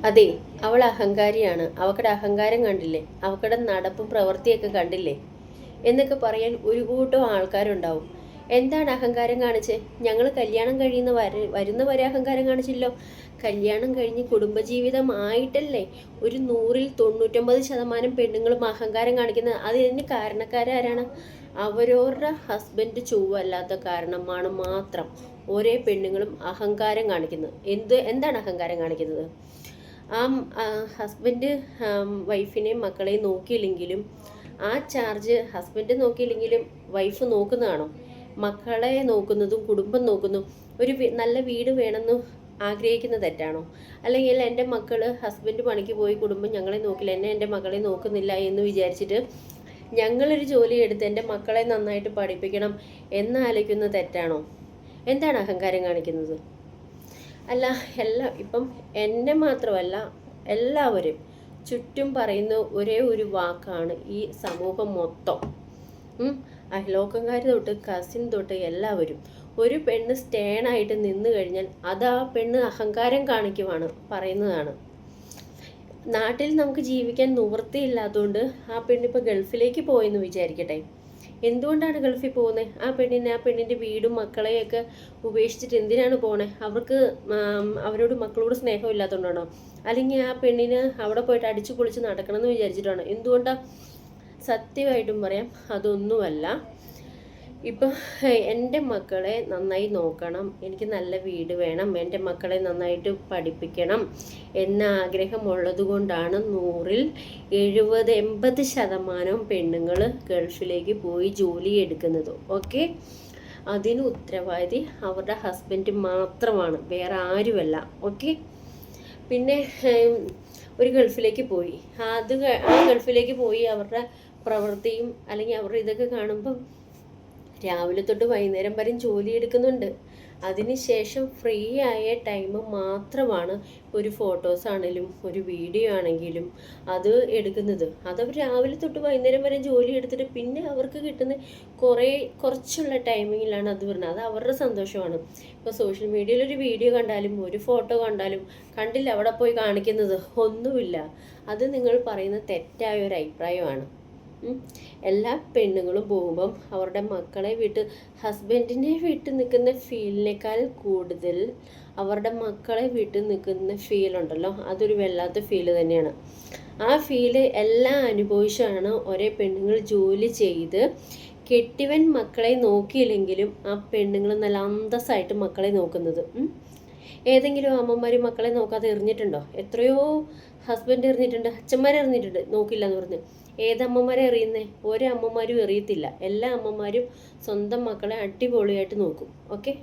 അതെ, അവൾ അഹങ്കാരിയാണ്. അവക്കടെ അഹങ്കാരം കണ്ടില്ലേ? അവക്കടെ നടപ്പും പ്രവൃത്തിയൊക്കെ കണ്ടില്ലേ എന്നൊക്കെ പറയാൻ ഒരു കൂട്ടം ആൾക്കാരുണ്ടാവും. എന്താണ് അഹങ്കാരം കാണിച്ച്? ഞങ്ങൾ കല്യാണം കഴിയുന്ന വരുന്ന വരെ അഹങ്കാരം കാണിച്ചില്ലോ. കല്യാണം കഴിഞ്ഞ് കുടുംബജീവിതം ആയിട്ടല്ലേ ഒരു 100% പെണ്ണുങ്ങളും അഹങ്കാരം കാണിക്കുന്നത്. അതിന് കാരണക്കാരാരാണ്? അവരവരുടെ ഹസ്ബൻഡ് ചൊവ്വല്ലാത്ത കാരണമാണ് മാത്രം ഓരോ പെണ്ണുങ്ങളും അഹങ്കാരം കാണിക്കുന്നത്. എന്താണ് അഹങ്കാരം കാണിക്കുന്നത്? ആ ഹസ്ബൻഡ് വൈഫിനെയും മക്കളെയും നോക്കിയില്ലെങ്കിലും ആ ചാർജ് ഹസ്ബൻഡ് നോക്കിയില്ലെങ്കിലും വൈഫ് നോക്കുന്നതാണോ? മക്കളെ നോക്കുന്നതും കുടുംബം നോക്കുന്നതും ഒരു നല്ല വീട് വേണമെന്ന് ആഗ്രഹിക്കുന്ന തെറ്റാണോ? അല്ലെങ്കിൽ എൻ്റെ മക്കള് ഹസ്ബൻഡ് പണിക്ക് പോയി കുടുംബം ഞങ്ങളെ നോക്കില്ല, എൻ്റെ മക്കളെ നോക്കുന്നില്ല എന്ന് വിചാരിച്ചിട്ട് ഞങ്ങളൊരു ജോലി എടുത്ത് എൻ്റെ മക്കളെ നന്നായിട്ട് പഠിപ്പിക്കണം എന്നാലോചിക്കുന്ന തെറ്റാണോ? എന്താണ് അഹങ്കാരം കാണിക്കുന്നത്? അല്ല, ഇപ്പം എന്നെ മാത്രമല്ല എല്ലാവരും ചുറ്റും പറയുന്ന ഒരേ ഒരു വാക്കാണ് ഈ സമൂഹം മൊത്തം. അയൽവക്കക്കാർ തൊട്ട് കസിൻ തൊട്ട് എല്ലാവരും ഒരു പെണ്ണ് സ്റ്റേണായിട്ട് നിന്ന് കഴിഞ്ഞാൽ അത് ആ പെണ്ണ് അഹങ്കാരം കാണിക്കുവാണ് പറയുന്നതാണ്. നാട്ടിൽ നമുക്ക് ജീവിക്കാൻ നിവൃത്തിയില്ലാത്തതുകൊണ്ട് ആ പെണ്ണിപ്പോൾ ഗൾഫിലേക്ക് പോയെന്ന് വിചാരിക്കട്ടെ. എന്തുകൊണ്ടാണ് ഗൾഫിൽ പോകുന്നത്? ആ പെണ്ണിൻ്റെ വീടും മക്കളെയൊക്കെ ഉപേക്ഷിച്ചിട്ട് എന്തിനാണ് പോണേ? അവർക്ക് അവരോട് മക്കളോട് സ്നേഹം ഇല്ലാത്തതുകൊണ്ടാണോ? അല്ലെങ്കിൽ ആ പെണ്ണിന് അവിടെ പോയിട്ട് അടിച്ചു പൊളിച്ച് നടക്കണം എന്ന് വിചാരിച്ചിട്ടാണോ? എന്തുകൊണ്ടാണ്? സത്യമായിട്ടും പറയാം, അതൊന്നുമല്ല. ഇപ്പം എൻ്റെ മക്കളെ നന്നായി നോക്കണം, എനിക്ക് നല്ല വീട് വേണം, എൻ്റെ മക്കളെ നന്നായിട്ട് പഠിപ്പിക്കണം എന്ന ആഗ്രഹമുള്ളത് കൊണ്ടാണ് 100-70-80% പെണ്ണുങ്ങൾ ഗൾഫിലേക്ക് പോയി ജോലി എടുക്കുന്നത്. ഓക്കെ, അതിന് ഉത്തരവാദി അവരുടെ ഹസ്ബൻഡ് മാത്രമാണ്, വേറെ ആരുമല്ല. ഓക്കെ, പിന്നെ ഒരു ഗൾഫിലേക്ക് പോയി, ആ ഗൾഫിലേക്ക് പോയി അവരുടെ പ്രവൃത്തിയും അല്ലെങ്കിൽ അവരുടെ ഇതൊക്കെ കാണുമ്പം രാവിലെ തൊട്ട് വൈകുന്നേരം വരെ ജോലി എടുക്കുന്നുണ്ട്. അതിനുശേഷം ഫ്രീ ആയ ടൈം മാത്രമാണ് ഒരു ഫോട്ടോസ് ആണെങ്കിലും ഒരു വീഡിയോ ആണെങ്കിലും അത് എടുക്കുന്നത്. അതവർ രാവിലെ തൊട്ട് വൈകുന്നേരം വരെ ജോലി എടുത്തിട്ട് പിന്നെ അവർക്ക് കിട്ടുന്ന കുറച്ചുള്ള ടൈമിങ്ങിലാണ് അത് വരുന്നത്. അത് അവരുടെ സന്തോഷമാണ്. ഇപ്പോൾ സോഷ്യൽ മീഡിയയിൽ ഒരു വീഡിയോ കണ്ടാലും ഒരു ഫോട്ടോ കണ്ടാലും കണ്ടില്ല അവിടെ പോയി കാണിക്കുന്നത് ഒന്നുമില്ല. അത് നിങ്ങൾ പറയുന്ന തെറ്റായ ഒരു അഭിപ്രായമാണ്. എല്ലാ പെണ്ണുങ്ങളും പോകുമ്പം അവരുടെ മക്കളെ വിട്ട് ഹസ്ബൻഡിനെ വിട്ട് നിൽക്കുന്ന ഫീലിനേക്കാൾ കൂടുതൽ അവരുടെ മക്കളെ വിട്ട് നിൽക്കുന്ന ഫീലുണ്ടല്ലോ, അതൊരു വല്ലാത്ത ഫീല് തന്നെയാണ്. ആ ഫീല് എല്ലാം അനുഭവിച്ചാണ് ഒരേ പെണ്ണുങ്ങൾ ജോലി ചെയ്ത് കെട്ടിവൻ മക്കളെ നോക്കിയില്ലെങ്കിലും ആ പെണ്ണുങ്ങൾ നല്ല അന്തസ്സായിട്ട് മക്കളെ നോക്കുന്നത്. ഏതെങ്കിലും അമ്മമാർ മക്കളെ നോക്കാതെ എറിഞ്ഞിട്ടുണ്ടോ? എത്രയോ ഹസ്ബൻഡ് എറിഞ്ഞിട്ടുണ്ട്, അച്ഛന്മാർ എറിഞ്ഞിട്ടുണ്ട്, നോക്കില്ല എന്ന് പറഞ്ഞ്. ഏതമ്മമാരെ എറിയുന്നേ? ഒരമ്മമാരും എറിയത്തില്ല. എല്ലാ അമ്മമാരും സ്വന്തം മക്കളെ അടിപൊളിയായിട്ട് നോക്കും. ഓക്കെ.